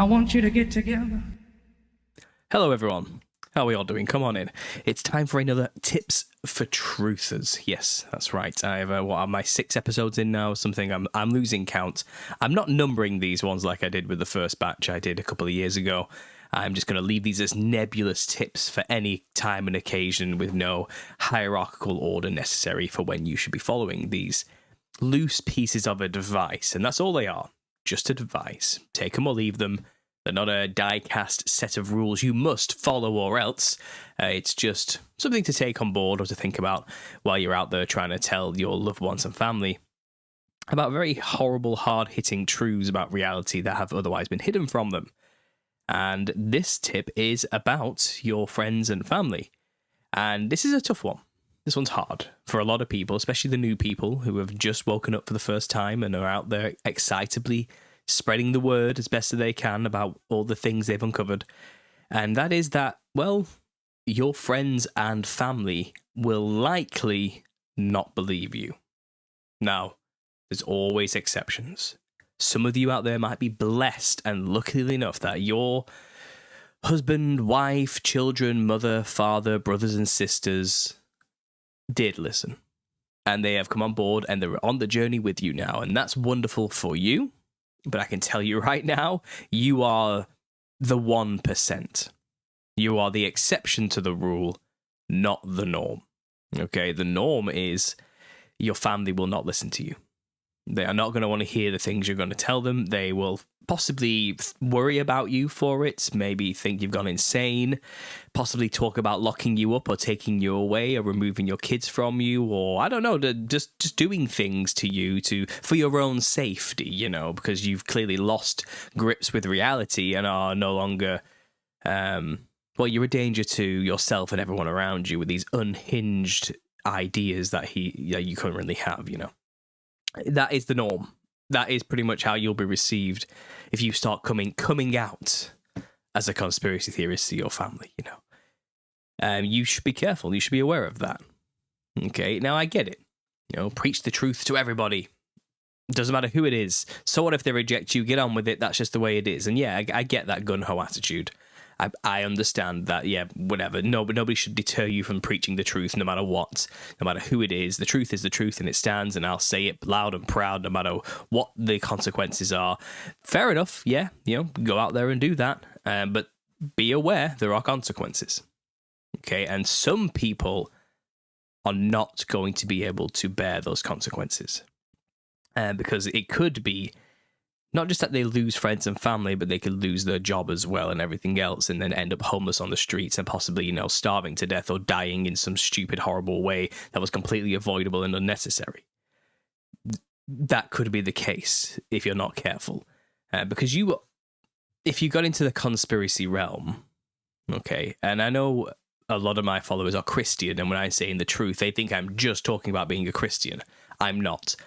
I want you to get together. Hello, everyone. How are we all doing? Come on in. It's time for another Tips for Truthers. Yes, that's right. I have what are my 6 episodes in now? Something I'm losing count. I'm not numbering these ones like I did with the first batch I did a couple of years ago. I'm just going to leave these as nebulous tips for any time and occasion with no hierarchical order necessary for when you should be following these loose pieces of advice. And that's all they are. Just advice. Take them or leave them. They're not a die-cast set of rules you must follow or else. It's just something to take on board or to think about while you're out there trying to tell your loved ones and family about very horrible, hard-hitting truths about reality that have otherwise been hidden from them. And this tip is about your friends and family. And this is a tough one. This one's hard for a lot of people, especially the new people who have just woken up for the first time and are out there excitably spreading the word as best as they can about all the things they've uncovered. And that is that, well, your friends and family will likely not believe you. Now, there's always exceptions. Some of you out there might be blessed and lucky enough that your husband, wife, children, mother, father, brothers and sisters did listen. And they have come on board and they're on the journey with you now. And that's wonderful for you. But I can tell you right now, you are the 1%. You are the exception to the rule, not the norm. Okay, the norm is your family will not listen to you. They are not going to want to hear the things you're going to tell them. They will possibly worry about you for it, maybe think you've gone insane, possibly talk about locking you up or taking you away or removing your kids from you, or I don't know, just doing things to you for your own safety, you know, because you've clearly lost grips with reality and are no longer, well, you're a danger to yourself and everyone around you with these unhinged ideas that you currently have, you know. That is the norm. That is pretty much how you'll be received if you start coming out as a conspiracy theorist to your family, you know. You should be careful. You should be aware of that. Okay, now I get it. You know, preach the truth to everybody. Doesn't matter who it is. So what if they reject you? Get on with it. That's just the way it is. And yeah, I get that gun-ho attitude. I understand that, yeah, whatever. No, but nobody should deter you from preaching the truth no matter what, no matter who it is. The truth is the truth and it stands, and I'll say it loud and proud no matter what the consequences are. Fair enough, yeah, you know, go out there and do that. But be aware there are consequences. Okay, and some people are not going to be able to bear those consequences. Because it could be not just that they lose friends and family, but they could lose their job as well and everything else, and then end up homeless on the streets and possibly, you know, starving to death or dying in some stupid, horrible way that was completely avoidable and unnecessary. That could be the case if you're not careful. Because if you got into the conspiracy realm, okay, and I know a lot of my followers are Christian, and when I'm saying the truth, they think I'm just talking about being a Christian. I'm not.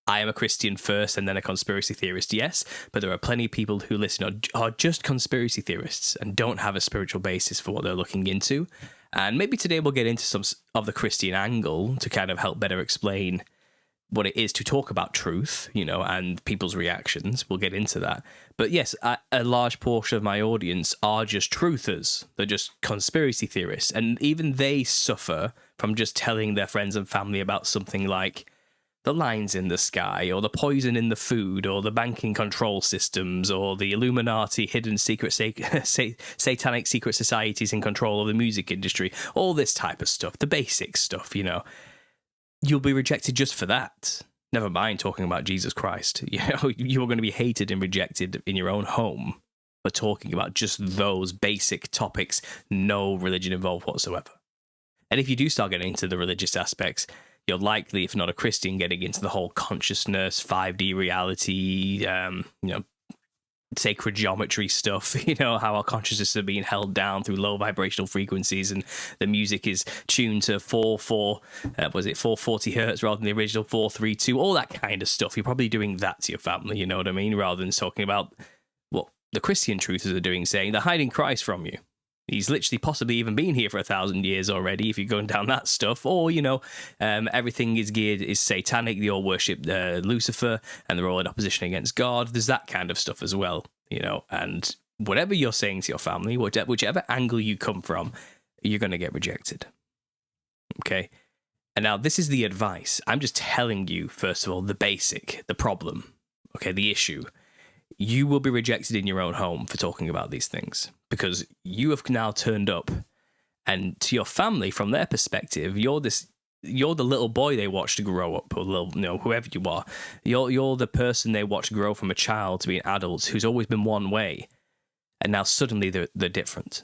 I am a Christian first and then a conspiracy theorist, yes, but there are plenty of people who listen are just conspiracy theorists and don't have a spiritual basis for what they're looking into. And maybe today we'll get into some of the Christian angle to kind of help better explain what it is to talk about truth, you know, and people's reactions. We'll get into that. But yes, a large portion of my audience are just truthers. They're just conspiracy theorists. And even they suffer from just telling their friends and family about something like the lines in the sky, or the poison in the food, or the banking control systems, or the Illuminati hidden secret satanic secret societies in control of the music industry, all this type of stuff, the basic stuff, you know. You'll be rejected just for that. Never mind talking about Jesus Christ. You know, you're going to be hated and rejected in your own home for talking about just those basic topics, no religion involved whatsoever. And if you do start getting into the religious aspects, you're likely, if not a Christian, getting into the whole consciousness, 5D reality, you know, sacred geometry stuff, you know, how our consciousness are being held down through low vibrational frequencies, and the music is tuned to 440 hertz rather than the original 432, all that kind of stuff. You're probably doing that to your family, you know what I mean, rather than talking about what the Christian truthers are doing, saying they're hiding Christ from you. He's literally possibly even been here for 1,000 years already, if you're going down that stuff. Or, you know, everything is satanic. They all worship Lucifer, and they're all in opposition against God. There's that kind of stuff as well, you know. And whatever you're saying to your family, whichever angle you come from, you're going to get rejected. Okay? And now this is the advice. I'm just telling you, first of all, the problem, okay, the issue. You will be rejected in your own home for talking about these things because you have now turned up, and to your family, from their perspective, you're the little boy they watched grow up, or whoever you are. You're the person they watched grow from a child to be an adult who's always been one way, and now suddenly they're different.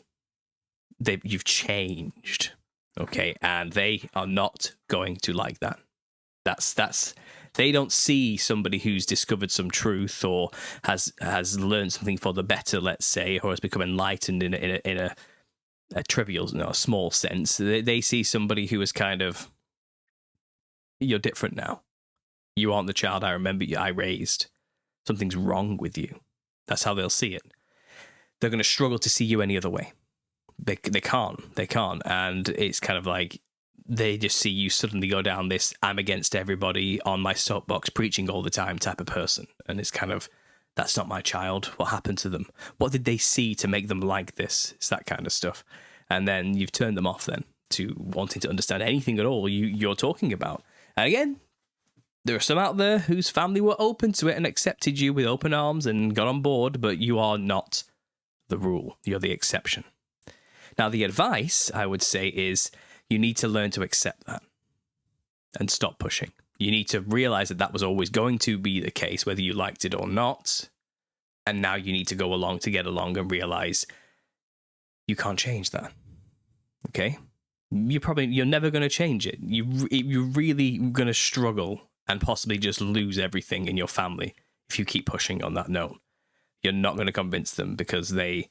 You've changed, okay, and they are not going to like that. That's they don't see somebody who's discovered some truth or has learned something for the better, let's say, or has become enlightened in a trivial, a small sense. They see somebody who is kind of, you're different now. You aren't the child I remember I raised. Something's wrong with you. That's how they'll see it. They're going to struggle to see you any other way. They can't, and it's kind of like, they just see you suddenly go down this I'm against everybody on my soapbox preaching all the time type of person. And it's kind of, that's not my child. What happened to them? What did they see to make them like this? It's that kind of stuff. And then you've turned them off then to wanting to understand anything at all you're talking about. And again, there are some out there whose family were open to it and accepted you with open arms and got on board, but you are not the rule. You're the exception. Now, the advice, I would say, is you need to learn to accept that and stop pushing. You need to realize that was always going to be the case, whether you liked it or not. And now you need to go along to get along and realize you can't change that. Okay? You're never going to change it. You're really going to struggle and possibly just lose everything in your family if you keep pushing on that note. You're not going to convince them because they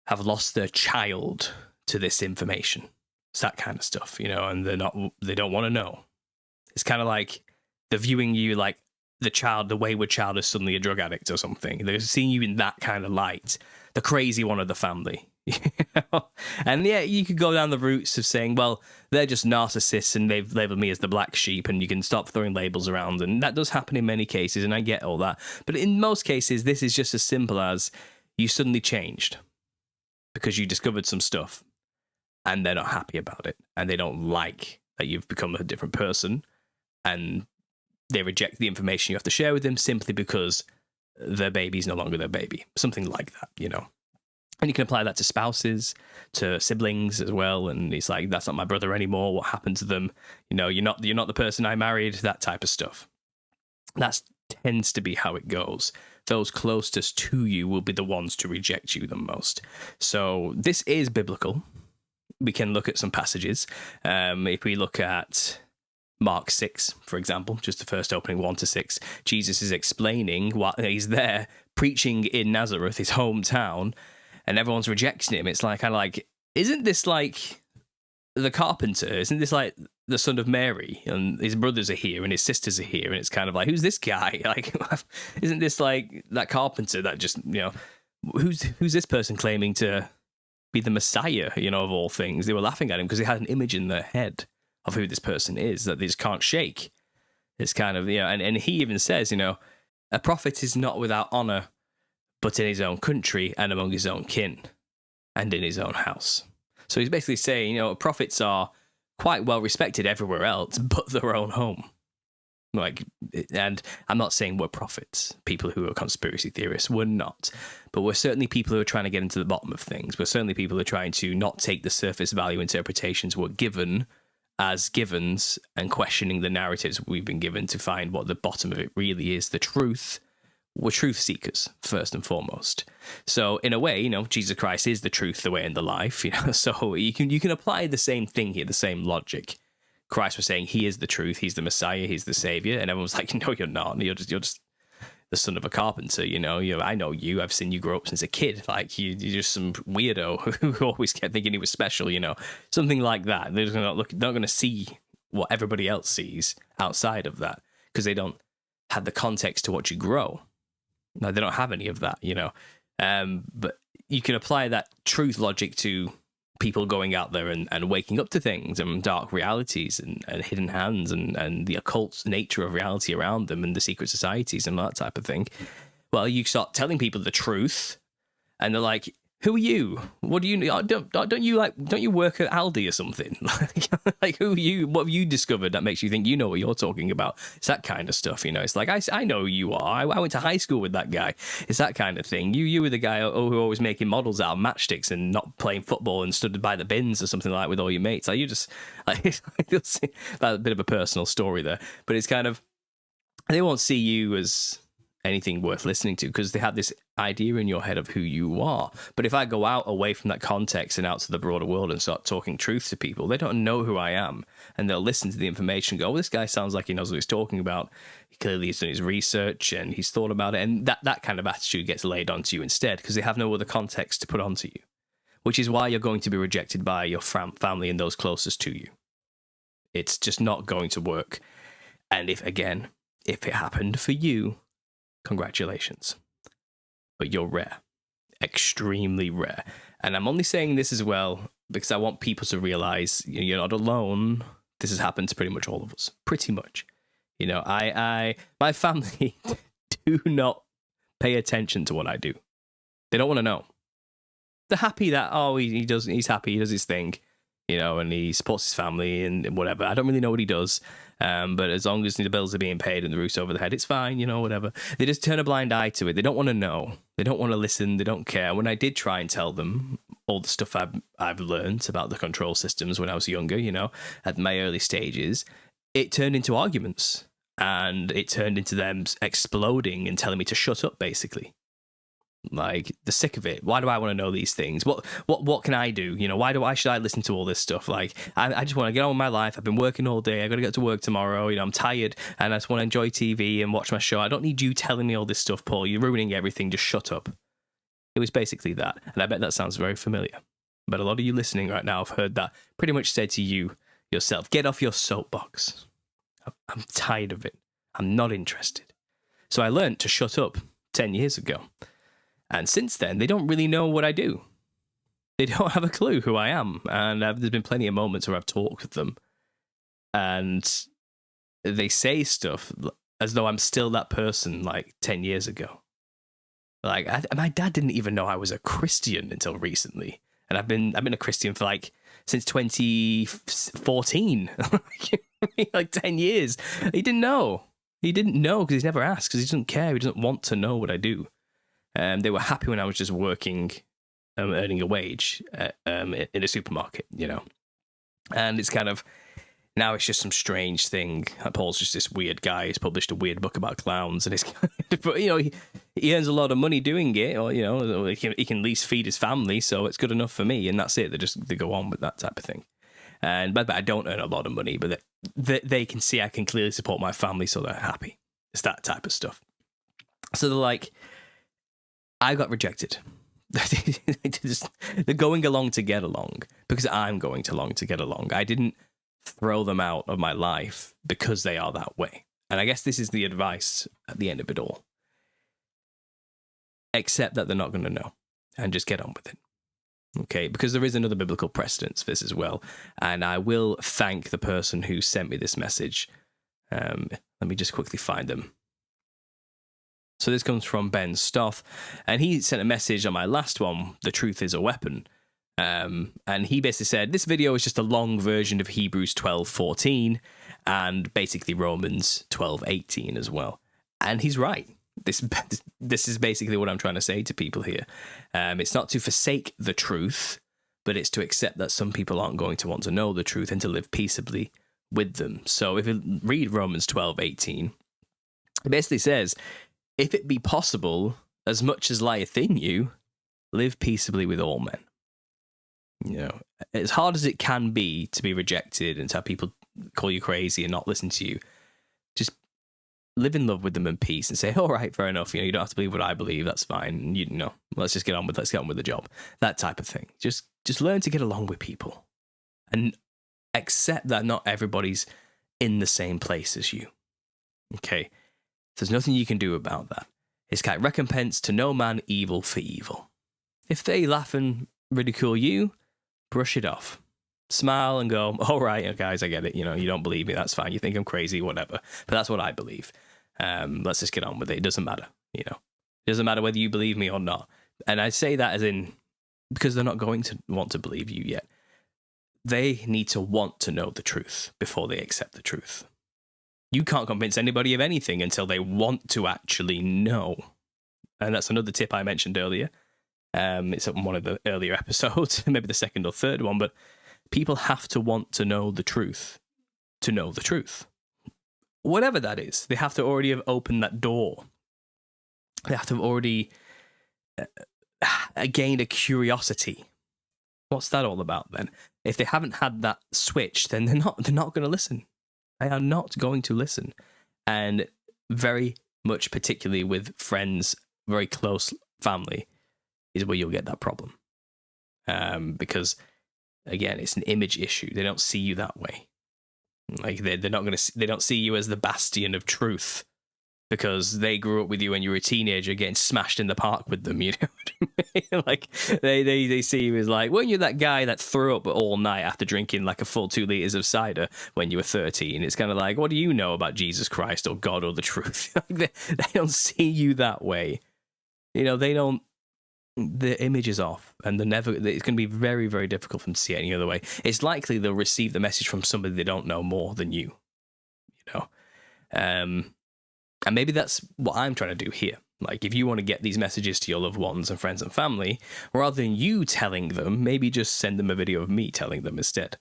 have lost their child to this information. It's that kind of stuff, and they don't want to know. It's kind of like they're viewing you like the wayward child is suddenly a drug addict or something. They're seeing you in that kind of light, the crazy one of the family. And yeah, you could go down the routes of saying, well, they're just narcissists and they've labeled me as the black sheep, and you can stop throwing labels around. And that does happen in many cases, and I get all that. But in most cases, this is just as simple as you suddenly changed because you discovered some stuff. And they're not happy about it. And they don't like that you've become a different person. And they reject the information you have to share with them simply because their baby's no longer their baby. Something like that, And you can apply that to spouses, to siblings as well. And it's like, that's not my brother anymore. What happened to them? You're not the person I married, that type of stuff. That tends to be how it goes. Those closest to you will be the ones to reject you the most. So this is biblical. We can look at some passages. If we look at Mark 6, for example, just the first opening 1-6, Jesus is explaining while he's there preaching in Nazareth, his hometown, and everyone's rejecting him. It's like, isn't this like the carpenter? Isn't this like the son of Mary? And his brothers are here and his sisters are here. And it's kind of like, who's this guy? Like, isn't this like that carpenter that just, who's this person claiming to be the Messiah, of all things? They were laughing at him because they had an image in their head of who this person is that they just can't shake. It's kind of, and he even says, a prophet is not without honor, but in his own country and among his own kin and in his own house. So he's basically saying, prophets are quite well respected everywhere else, but their own home. And I'm not saying we're prophets. People who are conspiracy theorists, we're not. But we're certainly people who are trying to get into the bottom of things. We're certainly people who are trying to not take the surface value interpretations we're given as givens and questioning the narratives we've been given to find what the bottom of it really is, the truth. We're truth seekers, first and foremost. So in a way, Jesus Christ is the truth, the way, and the life. So you can apply the same thing here, the same logic. Christ was saying he is the truth, he's the Messiah, he's the Savior, and everyone's like, no, you're not. You're just the son of a carpenter. I know you. I've seen you grow up since a kid. Like you're just some weirdo who always kept thinking he was special. Something like that. They're not going to see what everybody else sees outside of that because they don't have the context to watch you grow. No, they don't have any of that. But you can apply that truth logic to people going out there and waking up to things and dark realities and hidden hands and the occult nature of reality around them and the secret societies and that type of thing. Well, you start telling people the truth and they're like, "Who are you? What do you don't you work at Aldi or something? Like who are you? What have you discovered that makes you think you know what you're talking about?" It's that kind of stuff, you know. It's like I know who you are. I went to high school with that guy. It's that kind of thing. You were the guy who always making models out of matchsticks and not playing football and stood by the bins or something like that with all your mates. Like you just like it's a bit of a personal story there, but it's kind of they won't see you as anything worth listening to because they have this idea in your head of who you are. But if I go out away from that context and out to the broader world and start talking truth to people, they don't know who I am, and they'll listen to the information and go, "Oh, this guy sounds like he knows what he's talking about. Clearly he's done his research and he's thought about it," and that kind of attitude gets laid onto you instead because they have no other context to put onto you, which is why you're going to be rejected by your family and those closest to you. It's just not going to work. And if it happened for you, congratulations. But you're rare. Extremely rare. And I'm only saying this as well because I want people to realize you're not alone. This has happened to pretty much all of us. Pretty much. You know, my family do not pay attention to what I do. They don't want to know. They're happy that, he's happy, he does his thing, you know, and he supports his family and whatever. I don't really know what he does. But as long as the bills are being paid and the roof's over the head, it's fine, you know, whatever. They just turn a blind eye to it. They don't want to know. They don't want to listen. They don't care. When I did try and tell them all the stuff I've learned about the control systems when I was younger, you know, at my early stages, it turned into arguments. And it turned into them exploding and telling me to shut up, basically. Like, they're sick of it. Why do I want to know these things? What can I do? You know, why should I listen to all this stuff? Like, I just want to get on with my life. I've been working all day. I got to get to work tomorrow. You know, I'm tired and I just want to enjoy TV and watch my show. I don't need you telling me all this stuff, Paul. You're ruining everything. Just shut up. It was basically that. And I bet that sounds very familiar. But a lot of you listening right now have heard that pretty much said to you yourself, get off your soapbox. I'm tired of it. I'm not interested. So I learned to shut up 10 years ago. And since then, they don't really know what I do. They don't have a clue who I am. And there's been plenty of moments where I've talked with them. And they say stuff as though I'm still that person like 10 years ago. Like, my dad didn't even know I was a Christian until recently. And I've been a Christian for like, since 2014. Like 10 years. He didn't know. He didn't know because he's never asked because he doesn't care. He doesn't want to know what I do. They were happy when I was just working, earning a wage in a supermarket, you know. And it's kind of, now it's just some strange thing. Paul's just this weird guy. He's published a weird book about clowns. And it's, but, you know, he earns a lot of money doing it. Or, you know, he can at least feed his family. So it's good enough for me. And that's it. They go on with that type of thing. But I don't earn a lot of money. But they can see I can clearly support my family. So they're happy. It's that type of stuff. So they're like, I got rejected. They're going along to get along because I'm going along to get along. I didn't throw them out of my life because they are that way. And I guess this is the advice at the end of it all. Accept that they're not going to know and just get on with it. Okay, because there is another biblical precedence for this as well. And I will thank the person who sent me this message. Let me just quickly find them. So this comes from Ben Stoth, and he sent a message on my last one, The Truth is a Weapon. And he basically said, this video is just a long version of Hebrews 12:14 and basically Romans 12:18 as well. And he's right. This is basically what I'm trying to say to people here. It's not to forsake the truth, but it's to accept that some people aren't going to want to know the truth and to live peaceably with them. So if you read Romans 12:18, it basically says, if it be possible, as much as lieth in you, live peaceably with all men. You know, as hard as it can be to be rejected and to have people call you crazy and not listen to you, just live in love with them in peace and say, all right, fair enough. You know, you don't have to believe what I believe. That's fine. You know, let's get on with the job. That type of thing. Just learn to get along with people and accept that not everybody's in the same place as you. Okay. There's nothing you can do about that. It's like recompense to no man evil for evil. If they laugh and ridicule you, brush it off. Smile and go, all right, guys, I get it. You know, you don't believe me. That's fine. You think I'm crazy, whatever. But that's what I believe. Let's just get on with it. It doesn't matter. You know, it doesn't matter whether you believe me or not. And I say that as in, because they're not going to want to believe you yet. They need to want to know the truth before they accept the truth. You can't convince anybody of anything until they want to actually know. And that's another tip I mentioned earlier. It's on one of the earlier episodes, maybe the second or third one, but people have to want to know the truth to know the truth. Whatever that is, they have to already have opened that door. They have to have already gained a curiosity. What's that all about then? If they haven't had that switch, then they're not going to listen. They are not going to listen. And very much, particularly with friends, very close family, is where you'll get that problem. Because, again, it's an image issue. They don't see you that way. Like they're not going to. They don't see you as the bastion of truth because they grew up with you when you were a teenager, getting smashed in the park with them. You know what I mean? Like they see you as like, weren't you that guy that threw up all night after drinking like a full 2 liters of cider when you were 13? It's kind of like, what do you know about Jesus Christ or God or the truth? they don't see you that way. You know, they don't. The image is off, and it's going to be very, very difficult for them to see it any other way. It's likely they'll receive the message from somebody they don't know more than you. You know, and maybe that's what I'm trying to do here. Like, if you want to get these messages to your loved ones and friends and family, rather than you telling them, maybe just send them a video of me telling them instead.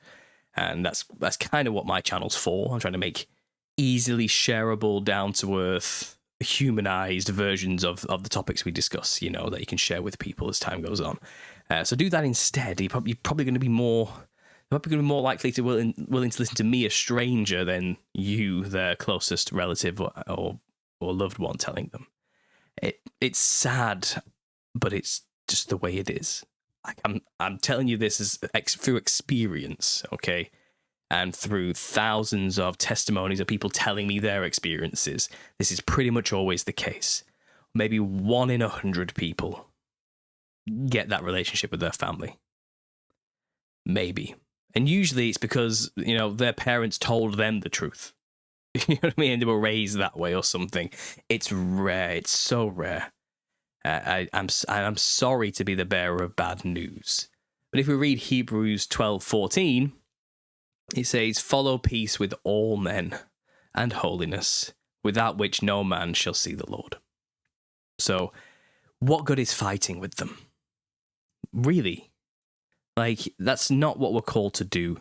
And that's kind of what my channel's for. I'm trying to make easily shareable, down to earth, humanized versions of the topics we discuss, you know, that you can share with people as time goes on. So do that instead. You're probably going to be more likely to willing to listen to me, a stranger, than you, their closest relative or loved one, telling them. It's sad, but it's just the way it is. Like I'm telling you this is through experience, okay? And through thousands of testimonies of people telling me their experiences, this is pretty much always the case. Maybe 1 in 100 people get that relationship with their family. Maybe. And usually it's because, you know, their parents told them the truth. You know what I mean? They were raised that way or something. It's rare. It's so rare. I'm sorry to be the bearer of bad news. But if we read Hebrews 12:14, it says, follow peace with all men and holiness, without which no man shall see the Lord. So, what good is fighting with them? Really? Like, that's not what we're called to do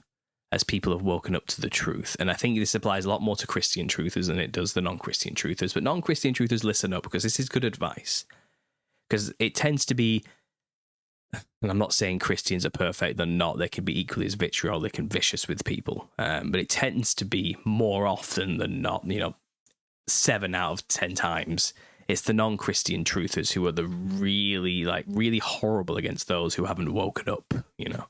as people have woken up to the truth. And I think this applies a lot more to Christian truthers than it does the non-Christian truthers. But non-Christian truthers, listen up, because this is good advice. Because it tends to be, and I'm not saying Christians are perfect, they're not. They can be equally as vitriolic and vicious with people. But it tends to be more often than not, you know, 7 out of 10 times, it's the non-Christian truthers who are the really horrible against those who haven't woken up, you know.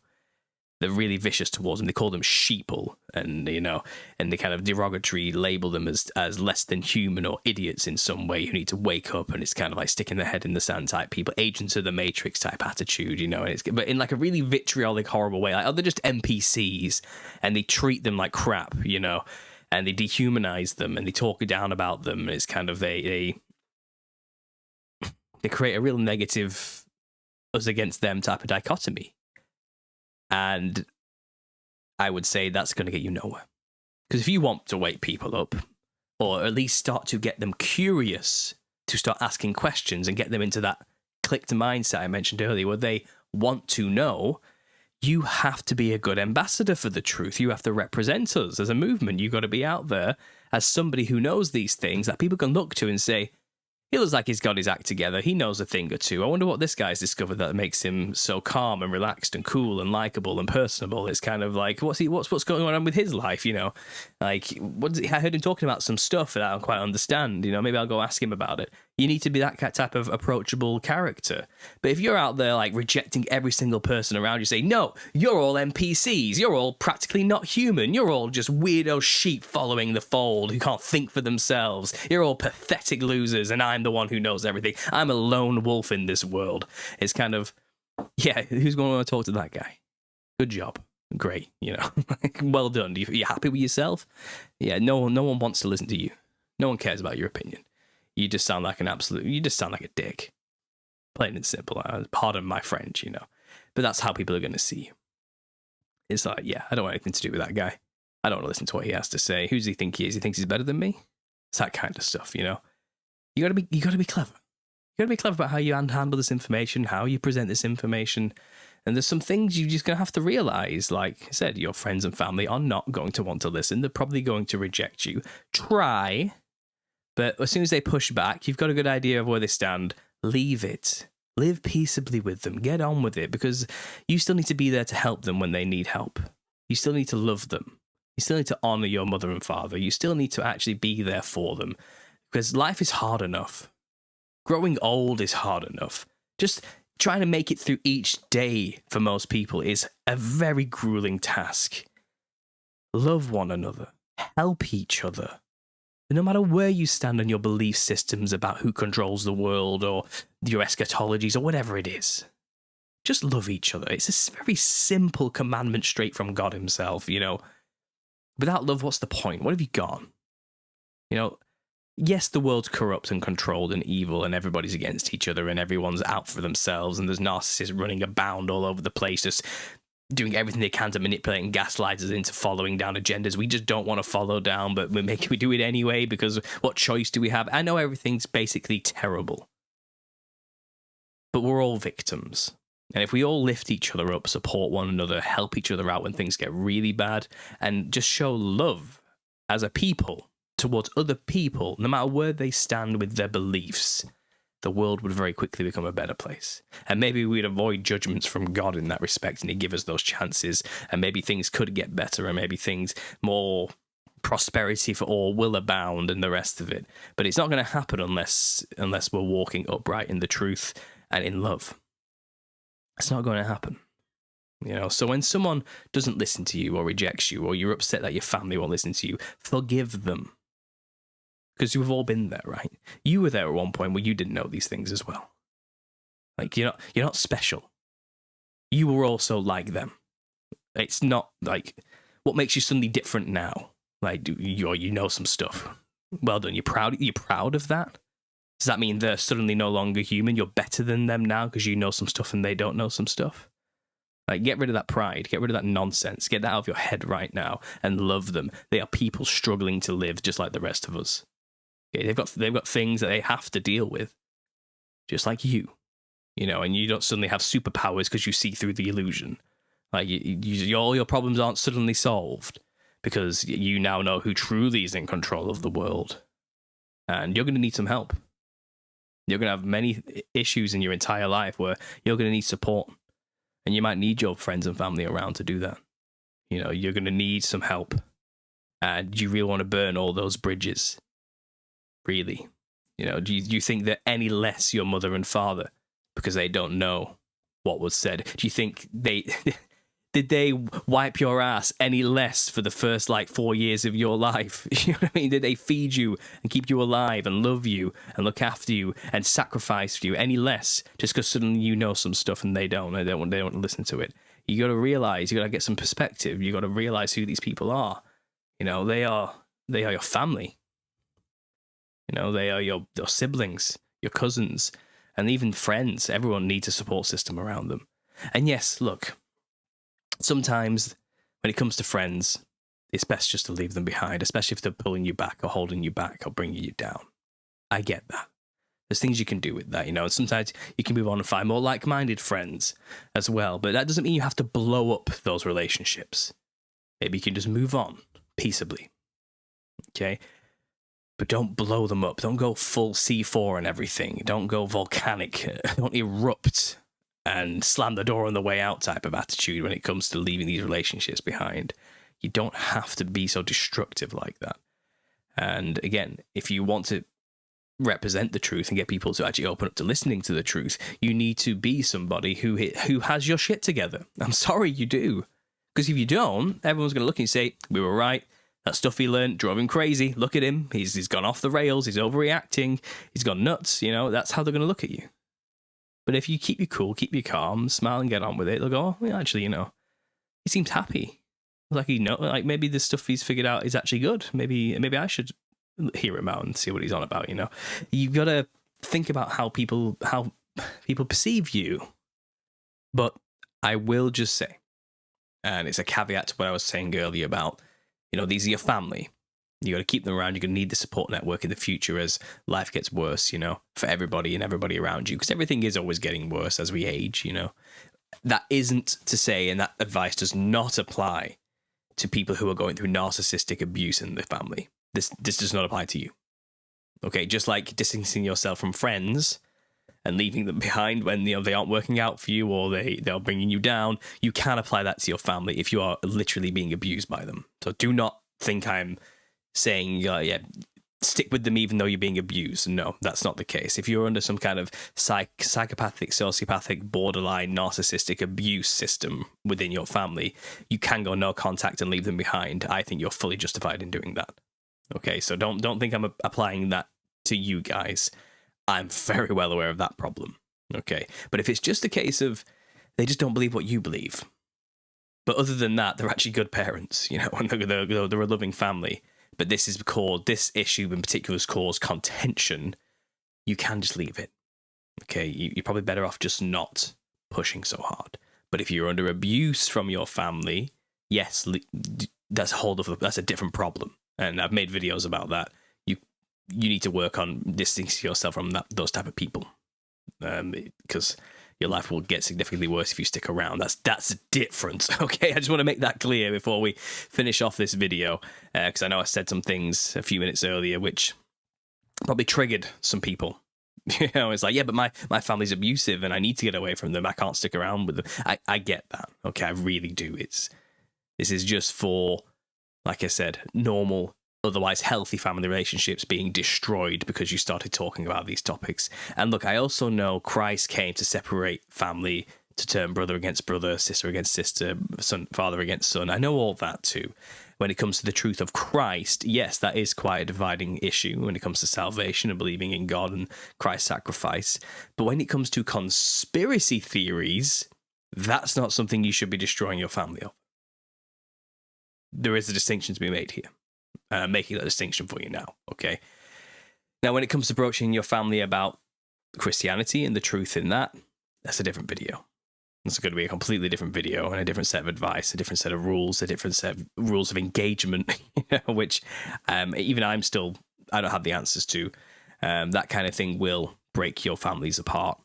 They're really vicious towards them. They call them sheeple, and you know, and they kind of derogatory label them as less than human or idiots in some way who need to wake up. And it's kind of like sticking their head in the sand type people, agents of the Matrix type attitude, you know. And but in like a really vitriolic, horrible way. Like, oh, they're just NPCs, and they treat them like crap, you know, and they dehumanize them and they talk down about them. And it's kind of they create a real negative us against them type of dichotomy. And I would say that's going to get you nowhere. Because if you want to wake people up, or at least start to get them curious, to start asking questions and get them into that clicked mindset I mentioned earlier, where they want to know, you have to be a good ambassador for the truth. You have to represent us as a movement. You've got to be out there as somebody who knows these things that people can look to and say, he looks like he's got his act together. He knows a thing or two. I wonder what this guy's discovered that makes him so calm and relaxed and cool and likable and personable. It's kind of like, what's going on with his life, you know? Like, I heard him talking about some stuff that I don't quite understand. You know, maybe I'll go ask him about it. You need to be that type of approachable character. But if you're out there like rejecting every single person around you, say, no, you're all NPCs. You're all practically not human. You're all just weirdo sheep following the fold who can't think for themselves. You're all pathetic losers, and I'm the one who knows everything. I'm a lone wolf in this world. It's kind of, yeah, who's going to want to talk to that guy? Good job. Great, you know. Well done. You happy with yourself? Yeah, no one wants to listen to you. No one cares about your opinion. You just sound like a dick. Plain and simple. Pardon my French, but that's how people are going to see you. It's like, yeah, I don't want anything to do with that guy. I don't want to listen to what he has to say. Who does he think he is? He thinks he's better than me? It's that kind of stuff, You gotta be clever. You gotta be clever about how you handle this information, how you present this information. And there's some things you're just gonna have to realize. Like I said, your friends and family are not going to want to listen. They're probably going to reject you. Try, but as soon as they push back, you've got a good idea of where they stand. Leave it. Live peaceably with them. Get on with it, because you still need to be there to help them when they need help. You still need to love them. You still need to honor your mother and father. You still need to actually be there for them, because life is hard enough. Growing old is hard enough. Just trying to make it through each day for most people is a very grueling task. Love one another. Help each other. No matter where you stand on your belief systems about who controls the world or your eschatologies or whatever it is, just love each other. It's a very simple commandment straight from God himself, Without love, what's the point? What have you got? Yes, the world's corrupt and controlled and evil, and everybody's against each other, and everyone's out for themselves, and there's narcissists running abound all over the place, just doing everything they can to manipulate and gaslight us into following down agendas we just don't want to follow down, but we do it anyway, because what choice do we have? I know everything's basically terrible, but we're all victims. And if we all lift each other up, support one another, help each other out when things get really bad, and just show love as a people towards other people, no matter where they stand with their beliefs, the world would very quickly become a better place. And maybe we'd avoid judgments from God in that respect, and he'd give us those chances, and maybe things could get better, and maybe things more prosperity for all will abound and the rest of it. But it's not going to happen unless we're walking upright in the truth and in love. It's not going to happen. So when someone doesn't listen to you or rejects you, or you're upset that your family won't listen to you, forgive them. Because you've all been there, right? You were there at one point where you didn't know these things as well. Like, you're not special. You were also like them. It's not like, what makes you suddenly different now? Like, you know some stuff. Well done. You're proud of that? Does that mean they're suddenly no longer human? You're better than them now because you know some stuff and they don't know some stuff? Like, get rid of that pride. Get rid of that nonsense. Get that out of your head right now and love them. They are people struggling to live just like the rest of us. Okay, they've got things that they have to deal with, just like you. And you don't suddenly have superpowers because you see through the illusion. Like, all your problems aren't suddenly solved because you now know who truly is in control of the world. And you're going to need some help. You're going to have many issues in your entire life where you're going to need support. And you might need your friends and family around to do that. You're going to need some help. And you really want to burn all those bridges. Really? Do you think they're any less your mother and father because they don't know what was said? Do you think did they wipe your ass any less for the first 4 years of your life? You know what I mean? Did they feed you and keep you alive and love you and look after you and sacrifice for you any less just because suddenly you know some stuff and they don't want to listen to it? You got to realize, you got to get some perspective. You got to realize who these people are. They are your family. They are your siblings, your cousins, and even friends. Everyone needs a support system around them. And yes, look, sometimes when it comes to friends, it's best just to leave them behind, especially if they're pulling you back or holding you back or bringing you down. I get that. There's things you can do with that, and sometimes you can move on and find more like-minded friends as well. But that doesn't mean you have to blow up those relationships. Maybe you can just move on peaceably. Okay? But don't blow them up. Don't go full C4 and everything. Don't go volcanic. Don't erupt and slam the door on the way out type of attitude when it comes to leaving these relationships behind. You don't have to be so destructive like that. And again, if you want to represent the truth and get people to actually open up to listening to the truth, you need to be somebody who has your shit together. I'm sorry, you do. Because if you don't, everyone's going to look at you and say, we were right. That stuff he learned drove him crazy. Look at him. He's gone off the rails. He's overreacting. He's gone nuts. That's how they're going to look at you. But if you keep you cool, keep you calm, smile and get on with it, they'll go, oh, well, actually, he seems happy. Like maybe the stuff he's figured out is actually good. Maybe I should hear him out and see what he's on about. You've got to think about how people perceive you. But I will just say, and it's a caveat to what I was saying earlier about, these are your family. You got to keep them around. You're going to need the support network in the future as life gets worse, for everybody and everybody around you, because everything is always getting worse as we age, That isn't to say, and that advice does not apply to people who are going through narcissistic abuse in their family. This does not apply to you. Okay, just like distancing yourself from friends and leaving them behind when they aren't working out for you or they're bringing you down, you can apply that to your family if you are literally being abused by them. So do not think I'm saying, stick with them even though you're being abused. No, that's not the case. If you're under some kind of psychopathic, sociopathic, borderline, narcissistic abuse system within your family, you can go no contact and leave them behind. I think you're fully justified in doing that. Okay, so don't think I'm applying that to you guys. I'm very well aware of that problem. Okay, but if it's just a case of they just don't believe what you believe, but other than that, they're actually good parents, and they're a loving family, but this issue in particular has caused contention, you can just leave it. Okay, you're probably better off just not pushing so hard. But if you're under abuse from your family, yes, that's a different problem. And I've made videos about that. You need to work on distancing yourself from those type of people, because your life will get significantly worse if you stick around. That's different. Okay, I just want to make that clear before we finish off this video, because I know I said some things a few minutes earlier which probably triggered some people. It's like, yeah, but my family's abusive and I need to get away from them. I can't stick around with them. I get that. Okay, I really do. This is just for, like I said, normal, otherwise healthy family relationships being destroyed because you started talking about these topics. And look, I also know Christ came to separate family, to turn brother against brother, sister against sister, son, father against son. I know all that too. When it comes to the truth of Christ, yes, that is quite a dividing issue when it comes to salvation and believing in God and Christ's sacrifice. But when it comes to conspiracy theories, that's not something you should be destroying your family of. There is a distinction to be made here. Making that distinction for you now, okay? Now, when it comes to broaching your family about Christianity and the truth in that, that's a different video. It's going to be a completely different video and a different set of advice, a different set of rules, a different set of rules of engagement, which even I don't have the answers to. That kind of thing will break your families apart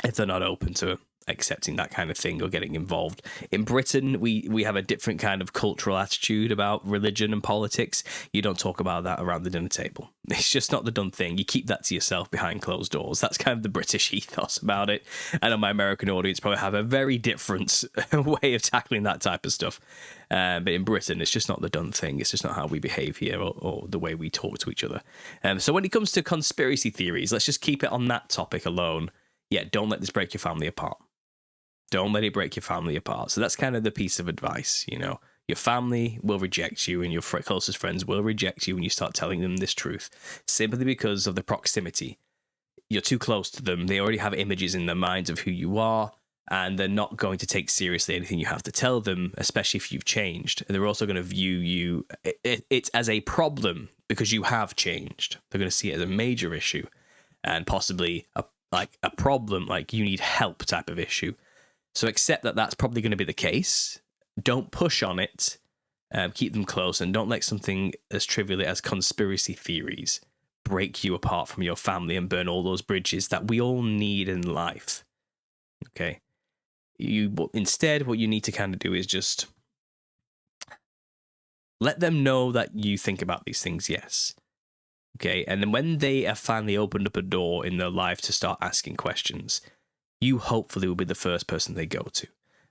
if they're not open to accepting that kind of thing or getting involved. In Britain, we have a different kind of cultural attitude about religion and politics. You don't talk about that around the dinner table. It's just not the done thing. You keep that to yourself behind closed doors. That's kind of the British ethos about it. I know my American audience probably have a very different way of tackling that type of stuff. But in Britain, it's just not the done thing. It's just not how we behave here or the way we talk to each other. So when it comes to conspiracy theories, let's just keep it on that topic alone. Yeah, don't let this break your family apart. Don't let it break your family apart. So that's kind of the piece of advice, Your family will reject you and your closest friends will reject you when you start telling them this truth, simply because of the proximity. You're too close to them. They already have images in their minds of who you are, and they're not going to take seriously anything you have to tell them, especially if you've changed. And they're also going to view you it's as a problem because you have changed. They're going to see it as a major issue and possibly a problem, like you need help type of issue. So accept that that's probably going to be the case. Don't push on it. Keep them close, and don't let something as trivial as conspiracy theories break you apart from your family and burn all those bridges that we all need in life. Okay? Instead, what you need to kind of do is just let them know that you think about these things, yes. Okay? And then when they have finally opened up a door in their life to start asking questions, you hopefully will be the first person they go to.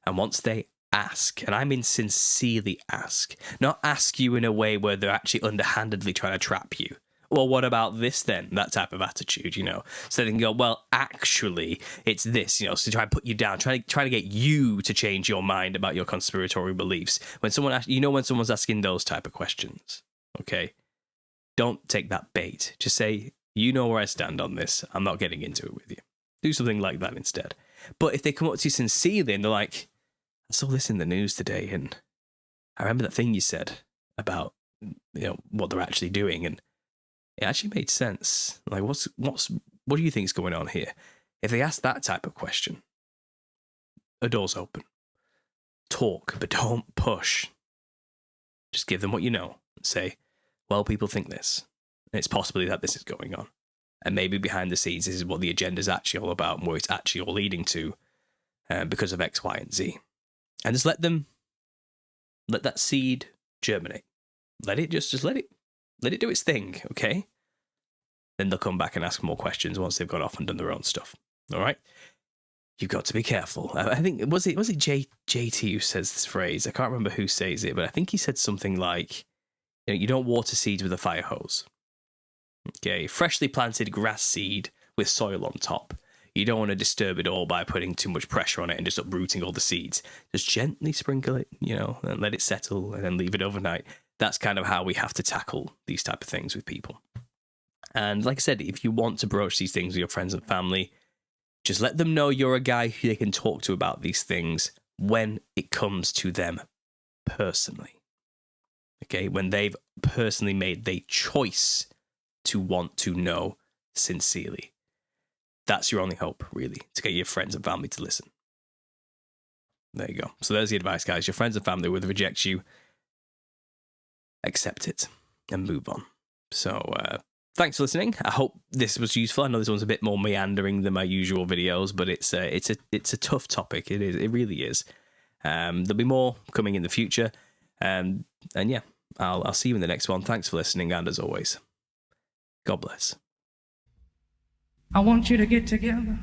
And once they ask, and I mean sincerely ask, not ask you in a way where they're actually underhandedly trying to trap you. Well, what about this then? That type of attitude, So they can go, well, actually, it's this, so try and put you down, try to get you to change your mind about your conspiratorial beliefs. When someone, when someone's asking those type of questions, okay? Don't take that bait. Just say, you know where I stand on this. I'm not getting into it with you. Do something like that instead. But if they come up to you sincerely and they're like, I saw this in the news today and I remember that thing you said about what they're actually doing and it actually made sense. Like what do you think is going on here? If they ask that type of question, a door's open. Talk, but don't push. Just give them what you know. Say, well, people think this. And it's possibly that this is going on. And maybe behind the scenes, this is what the agenda is actually all about and where it's actually all leading to because of X, Y, and Z. And just let that seed germinate. Let it let it do its thing, okay? Then they'll come back and ask more questions once they've gone off and done their own stuff. All right? You've got to be careful. I think, was it JT who says this phrase? I can't remember who says it, but I think he said something like, you don't water seeds with a fire hose. Okay, freshly planted grass seed with soil on top. You don't want to disturb it all by putting too much pressure on it and just uprooting all the seeds. Just gently sprinkle it, and let it settle and then leave it overnight. That's kind of how we have to tackle these type of things with people. And like I said, if you want to broach these things with your friends and family, just let them know you're a guy who they can talk to about these things when it comes to them personally. Okay, when they've personally made the choice to want to know sincerely. That's your only hope, really, to get your friends and family to listen. There you go. So there's the advice, guys. Your friends and family will reject you. Accept it and move on. So thanks for listening. I hope this was useful. I know this one's a bit more meandering than my usual videos, but it's a tough topic. It is. It really is. There'll be more coming in the future. And yeah, I'll see you in the next one. Thanks for listening, and as always, God bless. I want you to get together.